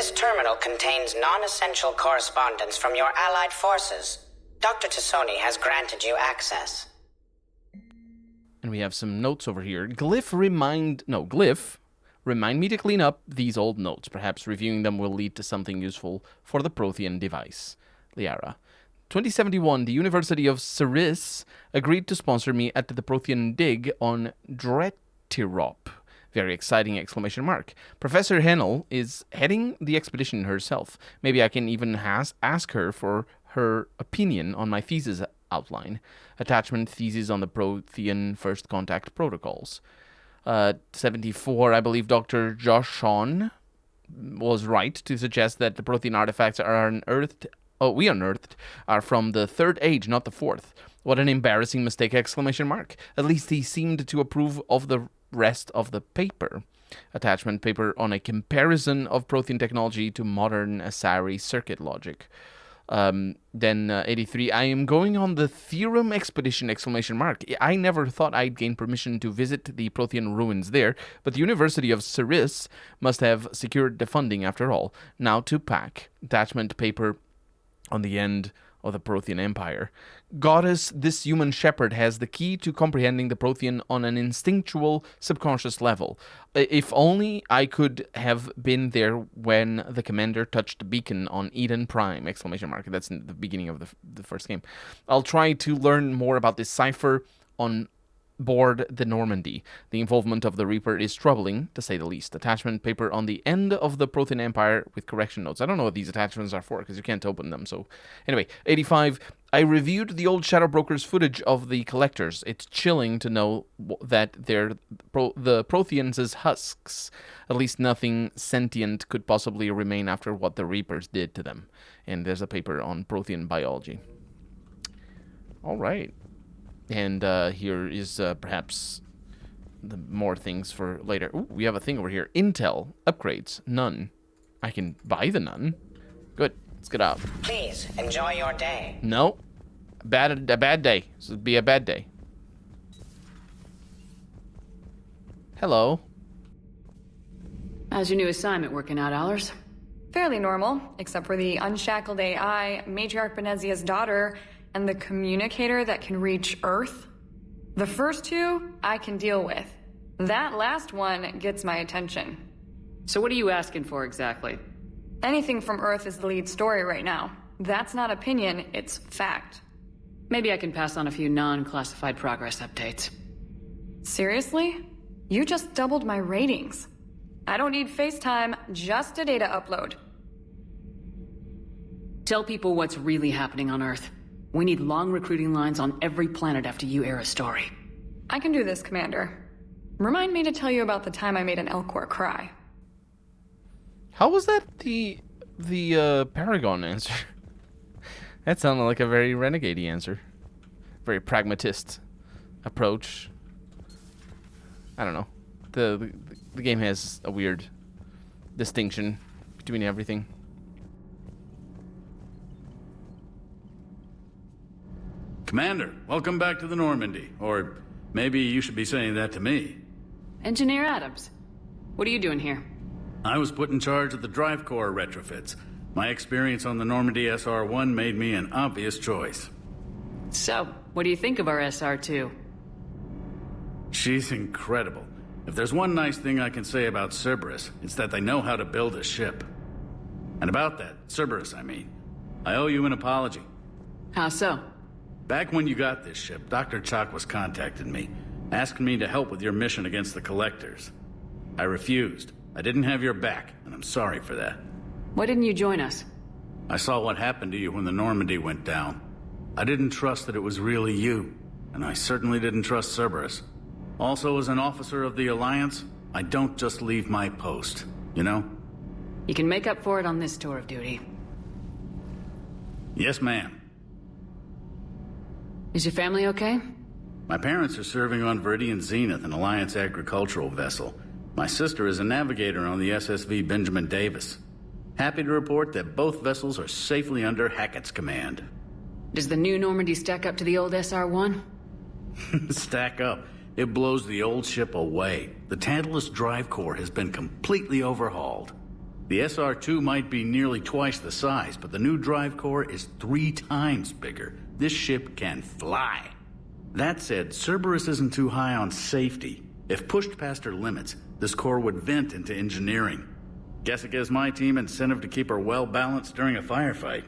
This terminal contains non-essential correspondence from your allied forces. Dr. Tassoni has granted you access. And we have some notes over here. Glyph, remind me to clean up these old notes. Perhaps reviewing them will lead to something useful for the Prothean device. Liara. 2071, the University of Ceres agreed to sponsor me at the Prothean dig on Dretirop. Very exciting, exclamation mark. Professor Hennel is heading the expedition herself. Maybe I can even ask her for her opinion on my thesis outline. Attachment thesis on the Prothean First Contact protocols. 74, I believe Dr. Joshon was right to suggest that the Prothean artifacts we unearthed are from the Third Age, not the Fourth. What an embarrassing mistake, exclamation mark. At least he seemed to approve of the rest of the paper. Attachment paper on a comparison of Prothean technology to modern Asari circuit logic. Then 83, I am going on the Theorem expedition, exclamation mark. I never thought I'd gain permission to visit the Prothean ruins there, but the University of Ceres must have secured the funding after all. Now to pack. Attachment paper on the end of the Prothean Empire. Goddess, this human shepherd has the key to comprehending the Prothean on an instinctual, subconscious level. If only I could have been there when the commander touched the beacon on Eden Prime, exclamation mark. That's in the beginning of the first game. I'll try to learn more about this cipher on board the Normandy. The involvement of the Reaper is troubling, to say the least. Attachment paper on the end of the Prothean Empire with correction notes. I don't know what these attachments are for, because you can't open them, so... Anyway, 85. I reviewed the old Shadow Broker's footage of the collectors. It's chilling to know that they're the Protheans' husks. At least nothing sentient could possibly remain after what the Reapers did to them. And there's a paper on Prothean biology. All right. And here is perhaps the more things for later. Ooh, we have a thing over here. Intel. Upgrades. None. I can buy the none. Good. Let's get out. Please, enjoy your day. No. A bad day. This would be a bad day. Hello. How's your new assignment working out, Allers? Fairly normal, except for the unshackled AI, Matriarch Benezia's daughter, and the communicator that can reach Earth. The first two, I can deal with. That last one gets my attention. So what are you asking for exactly? Anything from Earth is the lead story right now. That's not opinion, it's fact. Maybe I can pass on a few non-classified progress updates. Seriously? You just doubled my ratings. I don't need FaceTime, just a data upload. Tell people what's really happening on Earth. We need long recruiting lines on every planet after you air a story. I can do this, Commander. Remind me to tell you about the time I made an Elcor cry. How was that the Paragon answer? That sounded like a very renegade-y answer. Very pragmatist approach. I don't know. The game has a weird distinction between everything. Commander, welcome back to the Normandy. Or maybe you should be saying that to me. Engineer Adams, what are you doing here? I was put in charge of the drive core retrofits. My experience on the Normandy SR-1 made me an obvious choice. So, what do you think of our SR-2? She's incredible. If there's one nice thing I can say about Cerberus, it's that they know how to build a ship. And about that, Cerberus, I mean, I owe you an apology. How so? Back when you got this ship, Dr. Chakwas contacted me, asking me to help with your mission against the Collectors. I refused. I didn't have your back, and I'm sorry for that. Why didn't you join us? I saw what happened to you when the Normandy went down. I didn't trust that it was really you, and I certainly didn't trust Cerberus. Also, as an officer of the Alliance, I don't just leave my post, you know? You can make up for it on this tour of duty. Yes, ma'am. Is your family okay? My parents are serving on Viridian Zenith, an Alliance agricultural vessel. My sister is a navigator on the SSV Benjamin Davis. Happy to report that both vessels are safely under Hackett's command. Does the new Normandy stack up to the old SR-1? Stack up. It blows the old ship away. The Tantalus drive core has been completely overhauled. The SR2 might be nearly twice the size, but the new drive core is 3 times bigger. This ship can fly. That said, Cerberus isn't too high on safety. If pushed past her limits, this core would vent into engineering. Guess it gives my team incentive to keep her well-balanced during a firefight.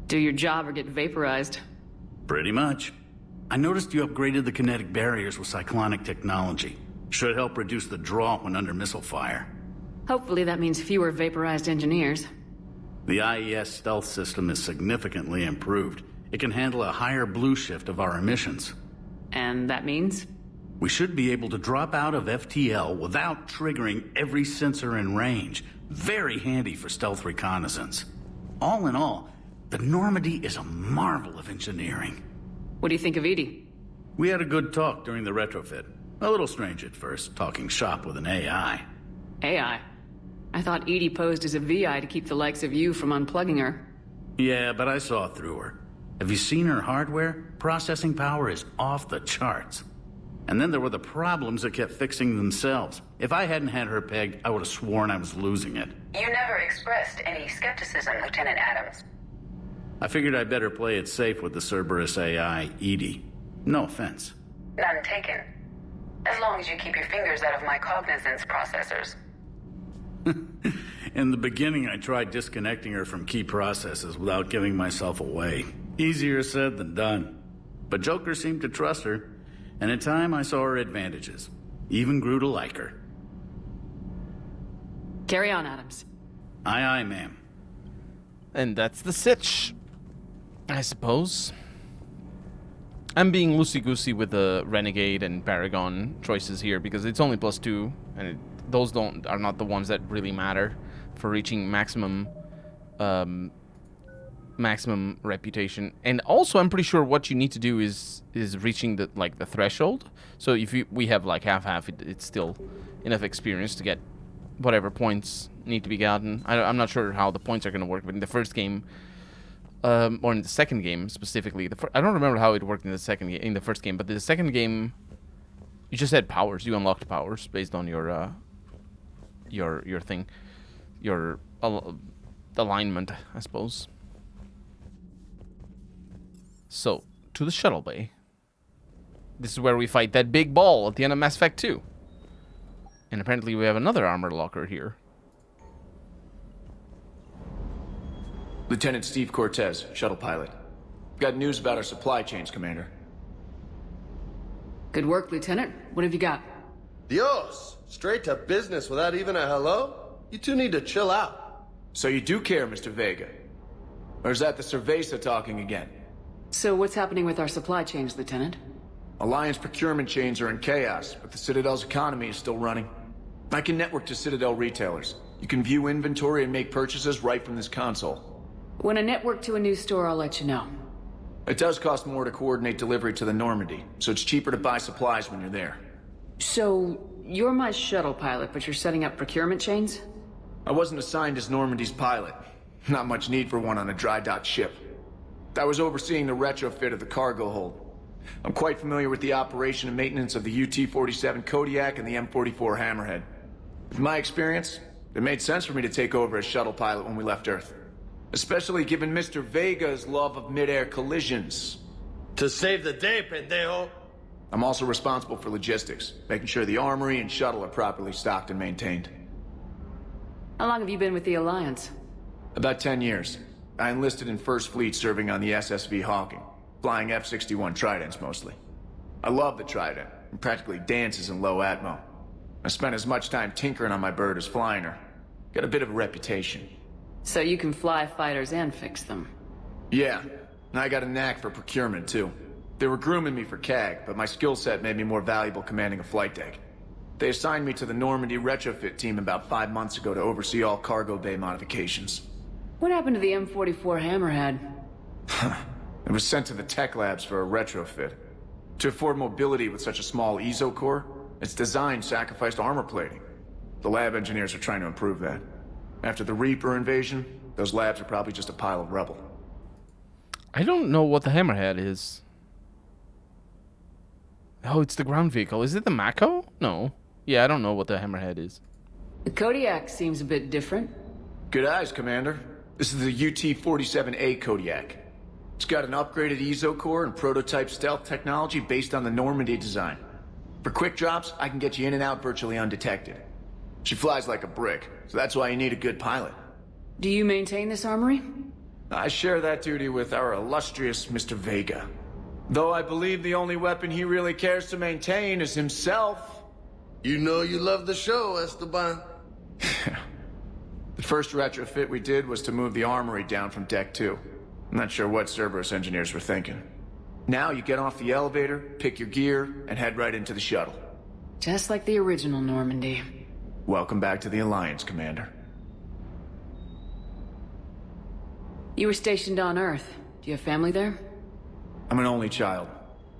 Do your job or get vaporized. Pretty much. I noticed you upgraded the kinetic barriers with cyclonic technology. Should help reduce the draw when under missile fire. Hopefully that means fewer vaporized engineers. The IES stealth system is significantly improved. It can handle a higher blue shift of our emissions. And that means? We should be able to drop out of FTL without triggering every sensor in range. Very handy for stealth reconnaissance. All in all, the Normandy is a marvel of engineering. What do you think of Edie? We had a good talk during the retrofit. A little strange at first, talking shop with an AI. AI? I thought Edie posed as a VI to keep the likes of you from unplugging her. Yeah, but I saw through her. Have you seen her hardware? Processing power is off the charts. And then there were the problems that kept fixing themselves. If I hadn't had her pegged, I would have sworn I was losing it. You never expressed any skepticism, Lieutenant Adams. I figured I'd better play it safe with the Cerberus AI, Edie. No offense. None taken. As long as you keep your fingers out of my cognizance processors. In the beginning, I tried disconnecting her from key processes without giving myself away. Easier said than done. But Joker seemed to trust her, and in time I saw her advantages. Even grew to like her. Carry on, Adams. Aye, aye, ma'am. And that's the sitch, I suppose. I'm being loosey-goosey with the Renegade and Paragon choices here because it's only +2, and those are not the ones that really matter for reaching maximum reputation. And also, I'm pretty sure what you need to do is reaching the threshold. So if we have like half, it's still enough experience to get whatever points need to be gotten. I'm not sure how the points are going to work, but in the first game, or in the second game specifically, I don't remember how it worked in the first game, but the second game, you just had powers. You unlocked powers based on your thing, your alignment, I suppose. So, to the shuttle bay. This is where we fight that big ball at the end of Mass Effect 2. And apparently we have another armor locker here. Lieutenant Steve Cortez, shuttle pilot. Got news about our supply chains, Commander. Good work, Lieutenant. What have you got? Dios! Straight to business without even a hello? You two need to chill out. So you do care, Mr. Vega? Or is that the Cerveza talking again? So what's happening with our supply chains, Lieutenant? Alliance procurement chains are in chaos, but the Citadel's economy is still running. I can network to Citadel retailers. You can view inventory and make purchases right from this console. When I network to a new store, I'll let you know. It does cost more to coordinate delivery to the Normandy, so it's cheaper to buy supplies when you're there. So, you're my shuttle pilot, but you're setting up procurement chains? I wasn't assigned as Normandy's pilot. Not much need for one on a dry dock ship. I was overseeing the retrofit of the cargo hold. I'm quite familiar with the operation and maintenance of the UT-47 Kodiak and the M44 Hammerhead. With my experience, it made sense for me to take over as shuttle pilot when we left Earth. Especially given Mr. Vega's love of mid-air collisions. To save the day, pendejo. I'm also responsible for logistics, making sure the armory and shuttle are properly stocked and maintained. How long have you been with the Alliance? About 10 years. I enlisted in First Fleet serving on the SSV Hawking, flying F-61 Tridents mostly. I love the Trident, and practically dances in low atmo. I spent as much time tinkering on my bird as flying her. Got a bit of a reputation. So you can fly fighters and fix them? Yeah, and I got a knack for procurement too. They were grooming me for CAG, but my skill set made me more valuable commanding a flight deck. They assigned me to the Normandy retrofit team about 5 months ago to oversee all cargo bay modifications. What happened to the M44 Hammerhead? It was sent to the tech labs for a retrofit. To afford mobility with such a small ESO core, its design sacrificed armor plating. The lab engineers are trying to improve that. After the Reaper invasion, those labs are probably just a pile of rubble. I don't know what the Hammerhead is. Oh, it's the ground vehicle. Is it the Mako? No. Yeah, I don't know what the Hammerhead is. The Kodiak seems a bit different. Good eyes, Commander. This is the UT-47A Kodiak. It's got an upgraded EZO core and prototype stealth technology based on the Normandy design. For quick drops, I can get you in and out virtually undetected. She flies like a brick, so that's why you need a good pilot. Do you maintain this armory? I share that duty with our illustrious Mr. Vega. Though I believe the only weapon he really cares to maintain is himself. You know you love the show, Esteban. The first retrofit we did was to move the armory down from Deck 2. I'm not sure what Cerberus engineers were thinking. Now you get off the elevator, pick your gear, and head right into the shuttle. Just like the original Normandy. Welcome back to the Alliance, Commander. You were stationed on Earth. Do you have family there? I'm an only child.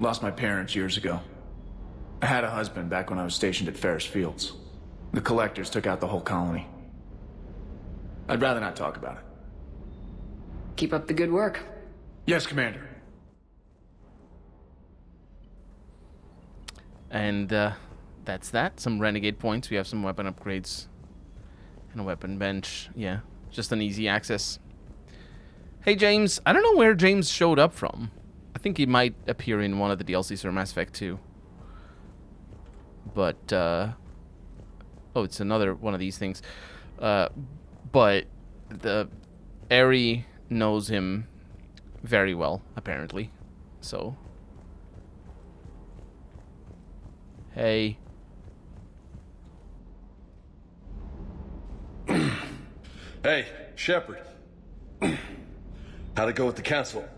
Lost my parents years ago. I had a husband back when I was stationed at Ferris Fields. The Collectors took out the whole colony. I'd rather not talk about it. Keep up the good work. Yes, Commander. And that's that. Some Renegade points. We have some weapon upgrades. And a weapon bench. Yeah, just an easy access. Hey, James. I don't know where James showed up from. I think he might appear in one of the DLCs for Mass Effect 2. But, oh, it's another one of these things. But the Eri knows him very well, apparently. So, hey. Hey, Shepard. How'd it go with the council?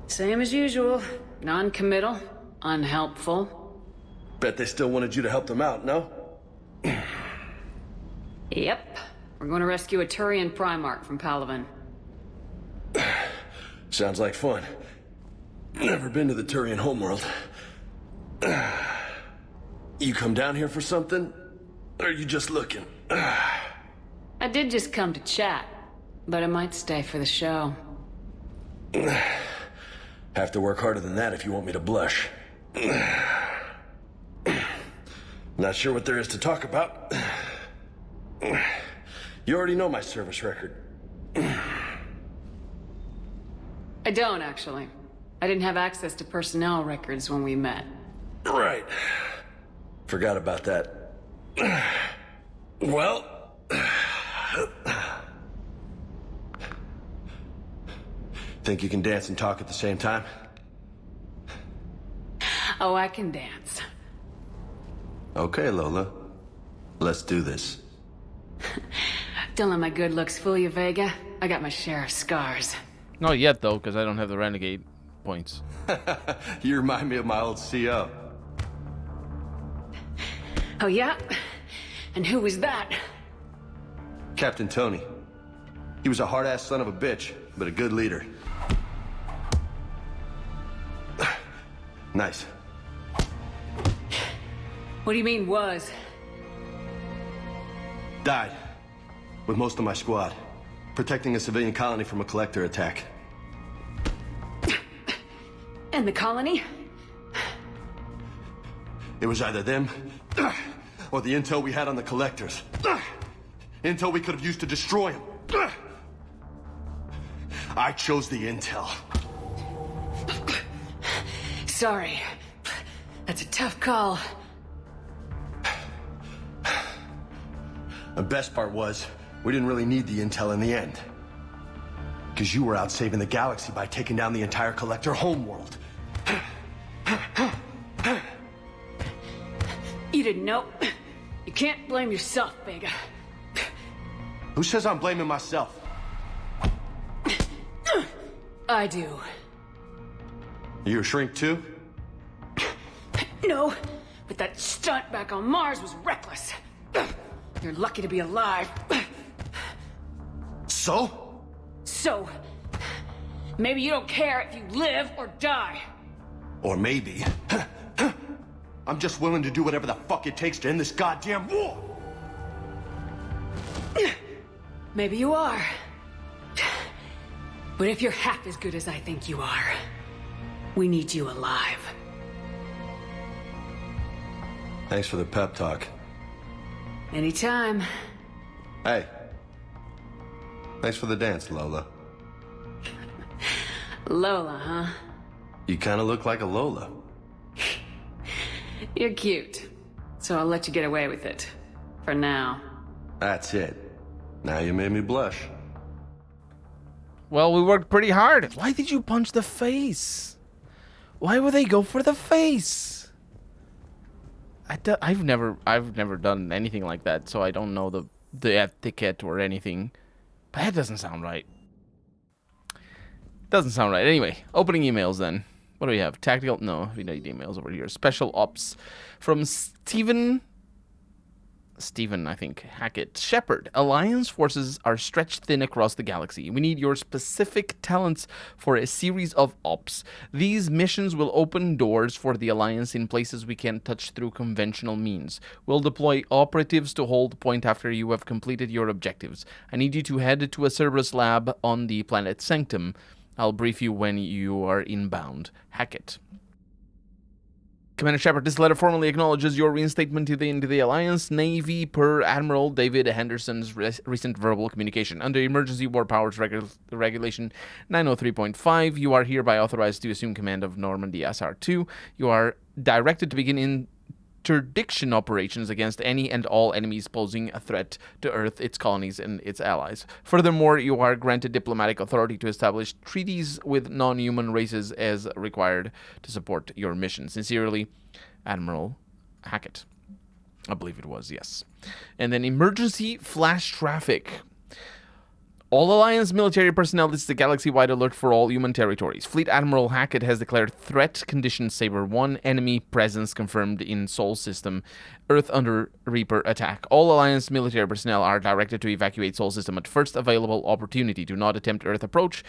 Same as usual. Non-committal. Unhelpful. Bet they still wanted you to help them out, no? Yep. We're going to rescue a Turian Primarch from Palaven. Sounds like fun. Never been to the Turian homeworld. You come down here for something? Or are you just looking? I did just come to chat, but I might stay for the show. Have to work harder than that if you want me to blush. Not sure what there is to talk about. You already know my service record. I don't, actually. I didn't have access to personnel records when we met. Right. Forgot about that. Well... Think you can dance and talk at the same time? Oh, I can dance. Okay, Lola. Let's do this. Don't let my good looks fool you, Vega. I got my share of scars. Not yet, though, because I don't have the Renegade points. You remind me of my old CO. Oh, yeah? And who was that? Captain Tony. He was a hard-ass son of a bitch, but a good leader. Nice. What do you mean, was? Died. With most of my squad. Protecting a civilian colony from a collector attack. And the colony? It was either them, or the intel we had on the collectors. Intel we could have used to destroy them. I chose the intel. Sorry. That's a tough call. The best part was, we didn't really need the intel in the end. Because you were out saving the galaxy by taking down the entire Collector homeworld. You didn't know. You can't blame yourself, Vega. Who says I'm blaming myself? I do. You a shrink too? No, but that stunt back on Mars was reckless. You're lucky to be alive. So? So, maybe you don't care if you live or die. Or maybe... I'm just willing to do whatever the fuck it takes to end this goddamn war! Maybe you are. But if you're half as good as I think you are, we need you alive. Thanks for the pep talk. Anytime. Hey. Thanks for the dance, Lola. Lola, huh? You kind of look like a Lola. You're cute. So I'll let you get away with it. For now. That's it. Now you made me blush. Well, we worked pretty hard. Why did you punch the face? Why would they go for the face? I've never done anything like that, so I don't know the etiquette or anything. But that doesn't sound right. Doesn't sound right. Anyway, opening emails then. What do we have? Tactical? No, we need emails over here. Special ops from Stephen, I think. Hackett. Shepard. Alliance forces are stretched thin across the galaxy. We need your specific talents for a series of ops. These missions will open doors for the Alliance in places we can't touch through conventional means. We'll deploy operatives to hold point after you have completed your objectives. I need you to head to a Cerberus lab on the planet Sanctum. I'll brief you when you are inbound. Hackett. Commander Shepard, this letter formally acknowledges your reinstatement into the Alliance Navy per Admiral David Henderson's recent verbal communication. Under Emergency War Powers Regulation 903.5, you are hereby authorized to assume command of Normandy SR-2. You are directed to begin interdiction operations against any and all enemies posing a threat to Earth, its colonies, and its allies. Furthermore, you are granted diplomatic authority to establish treaties with non-human races as required to support your mission. Sincerely, Admiral Hackett. I believe it was, yes. And then emergency flash traffic. All Alliance military personnel, this is a galaxy-wide alert for all human territories. Fleet Admiral Hackett has declared threat condition Saber 1, enemy presence confirmed in Sol System, Earth under Reaper attack. All Alliance military personnel are directed to evacuate Sol System at first available opportunity. Do not attempt Earth approach.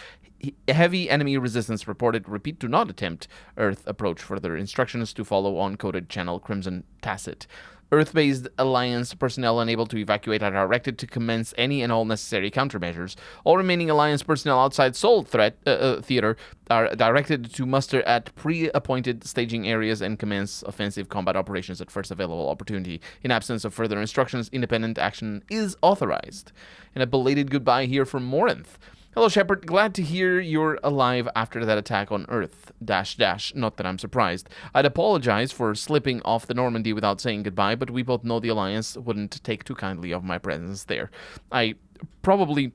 Heavy enemy resistance reported. Repeat, do not attempt Earth approach. Further instructions to follow on coded channel Crimson Tacit. Earth-based Alliance personnel unable to evacuate are directed to commence any and all necessary countermeasures. All remaining Alliance personnel outside Sol Theater are directed to muster at pre-appointed staging areas and commence offensive combat operations at first available opportunity. In absence of further instructions, independent action is authorized. And a belated goodbye here from Morinth. Hello, Shepard. Glad to hear you're alive after that attack on Earth. -- Not that I'm surprised. I'd apologize for slipping off the Normandy without saying goodbye, but we both know the Alliance wouldn't take too kindly of my presence there. I probably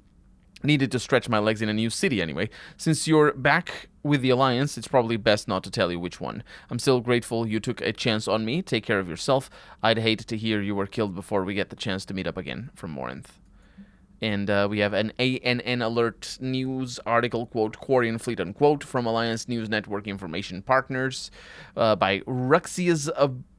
needed to stretch my legs in a new city anyway. Since you're back with the Alliance, it's probably best not to tell you which one. I'm still grateful you took a chance on me. Take care of yourself. I'd hate to hear you were killed before we get the chance to meet up again. From Morinth. And we have an ANN Alert News article, quote, Quarian Fleet, unquote, from Alliance News Network Information Partners by Ruxias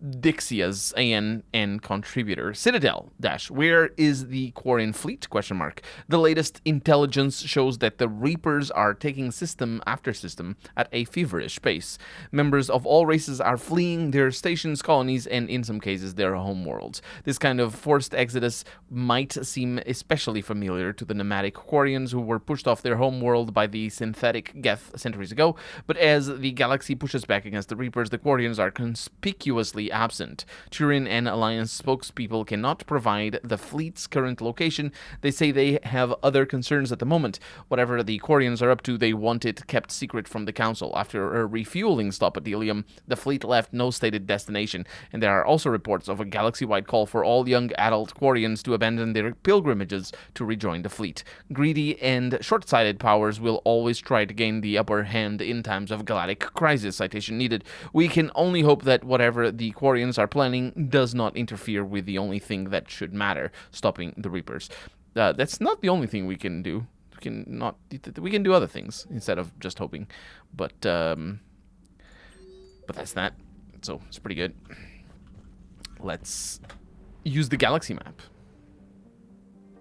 Dixias, ANN contributor. Citadel, where is the Quarian Fleet, question mark. The latest intelligence shows that the Reapers are taking system after system at a feverish pace. Members of all races are fleeing their stations, colonies, and in some cases their homeworlds. This kind of forced exodus might seem especially familiar to the nomadic Quarians who were pushed off their homeworld by the synthetic Geth centuries ago, but as the galaxy pushes back against the Reapers, the Quarians are conspicuously absent. Turin and Alliance spokespeople cannot provide the fleet's current location. They say they have other concerns at the moment. Whatever the Quarians are up to, they want it kept secret from the Council. After a refueling stop at Delium, the fleet left no stated destination, and there are also reports of a galaxy-wide call for all young adult Quarians to abandon their pilgrimages to rejoin the fleet. Greedy and short-sighted powers will always try to gain the upper hand in times of galactic crisis. Citation needed. We can only hope that whatever the Quarians are planning does not interfere with the only thing that should matter, stopping the Reapers. That's not the only thing we can do. We can do other things instead of just hoping. But that's that. So it's pretty good. Let's use the galaxy map.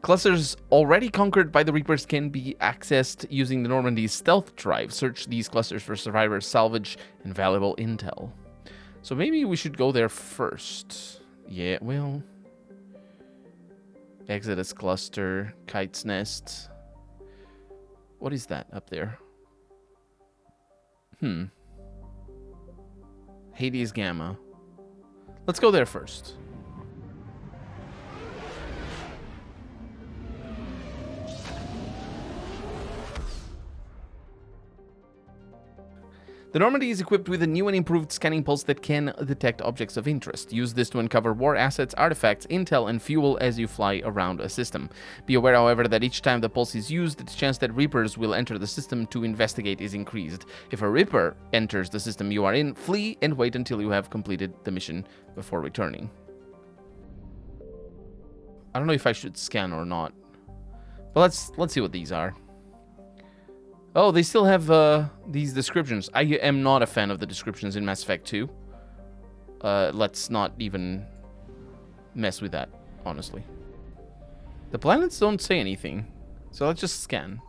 Clusters already conquered by the Reapers can be accessed using the Normandy's stealth drive. Search these clusters for survivors, salvage, and valuable intel. So maybe we should go there first. Yeah, well... Exodus cluster, Kite's Nest. What is that up there? Hades Gamma. Let's go there first. The Normandy is equipped with a new and improved scanning pulse that can detect objects of interest. Use this to uncover war assets, artifacts, intel, and fuel as you fly around a system. Be aware, however, that each time the pulse is used, the chance that Reapers will enter the system to investigate is increased. If a Reaper enters the system you are in, flee and wait until you have completed the mission before returning. I don't know if I should scan or not. But let's see what these are. Oh, they still have these descriptions. I am not a fan of the descriptions in Mass Effect 2. Let's not even mess with that, honestly. The planets don't say anything, so let's just scan.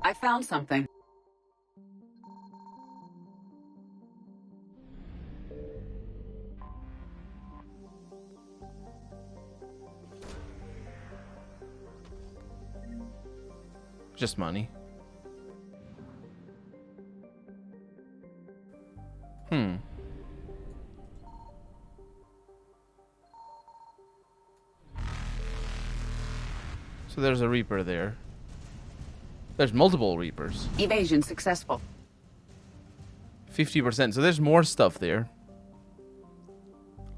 I found something. Just money. So there's a Reaper there. There's multiple Reapers. Evasion successful. 50%. So there's more stuff there.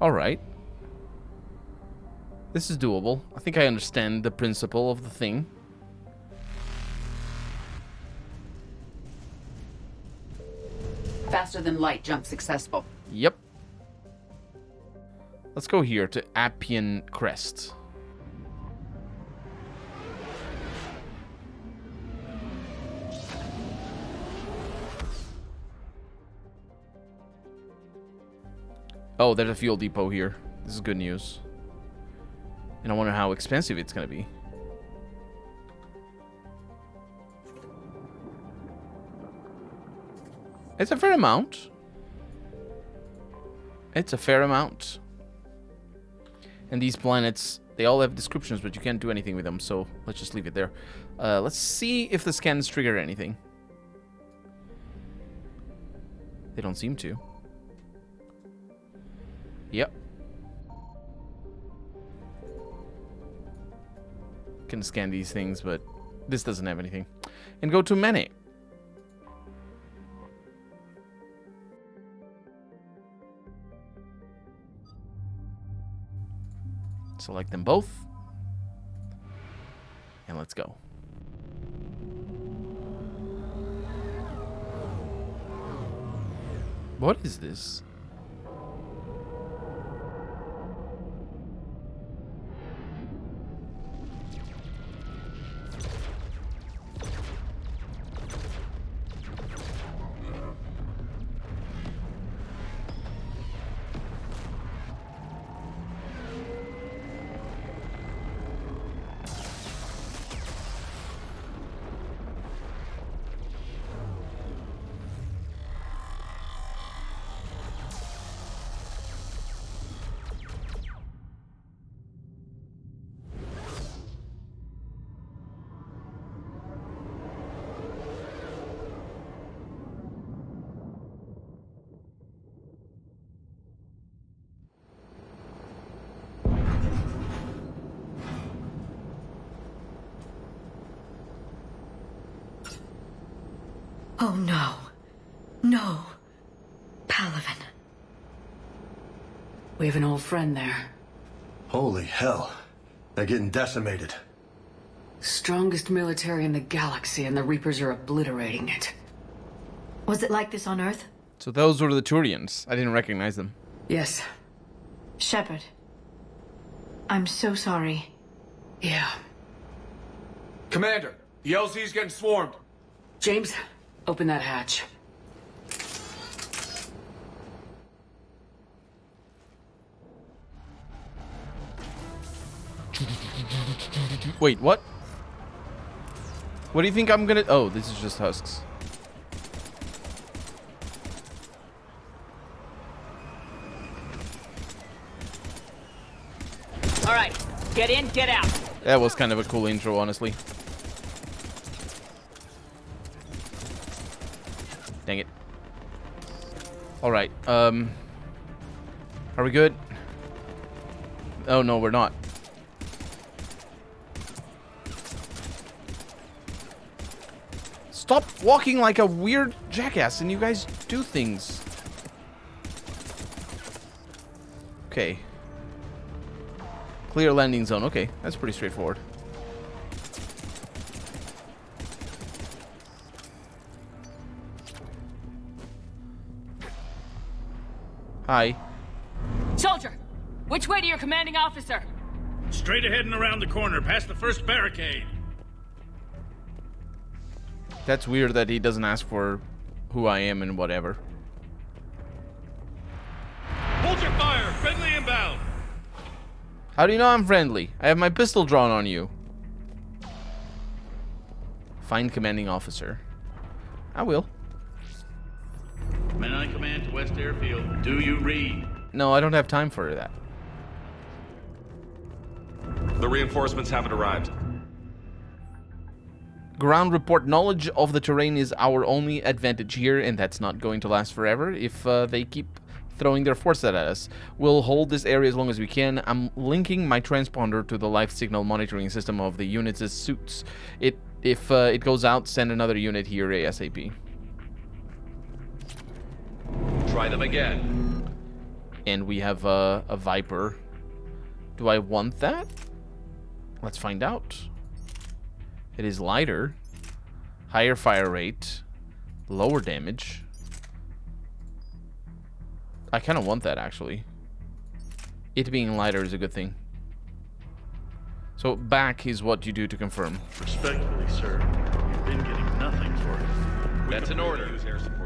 Alright. This is doable. I think I understand the principle of the thing. Faster than light jump successful. Yep. Let's go here to Appian Crest. Oh, there's a fuel depot here. This is good news. And I wonder how expensive it's going to be. It's a fair amount. It's a fair amount. And these planets, they all have descriptions, but you can't do anything with them, so let's just leave it there. Let's see if the scans trigger anything. They don't seem to. Yep. Can scan these things, but this doesn't have anything. And go to Mene. Select them both. And let's go. What is this? Oh no. No. Palaven. We have an old friend there. Holy hell. They're getting decimated. Strongest military in the galaxy, and the Reapers are obliterating it. Was it like this on Earth? So those were the Turians. I didn't recognize them. Yes. Shepard. I'm so sorry. Yeah. Commander, the LZ's getting swarmed. James, open that hatch. Wait, what? What do you think I'm gonna... Oh, this is just husks. All right, get in, get out. That was kind of a cool intro, honestly. Dang it. Alright, are we good? Oh, no, we're not. Stop walking like a weird jackass and you guys do things. Okay. Clear landing zone. Okay, that's pretty straightforward. Hi. Soldier, which way to your commanding officer? Straight ahead and around the corner, past the first barricade. That's weird that he doesn't ask for who I am and whatever. Hold your fire! Friendly inbound! How do you know I'm friendly? I have my pistol drawn on you. Find commanding officer. I will. Men I command to West Airfield. Do you read? No, I don't have time for that. The reinforcements haven't arrived. Ground report. Knowledge of the terrain is our only advantage here, and that's not going to last forever if they keep throwing their force at us. We'll hold this area as long as we can. I'm linking my transponder to the life signal monitoring system of the units' suits. If it goes out, send another unit here ASAP. Try them again. And we have a Viper. Do I want that? Let's find out. It is lighter, higher fire rate, lower damage. I kind of want that, actually. It being lighter is a good thing. So back is what you do to confirm. Respectfully, sir, you've been getting nothing for it. That's an order. Use air support.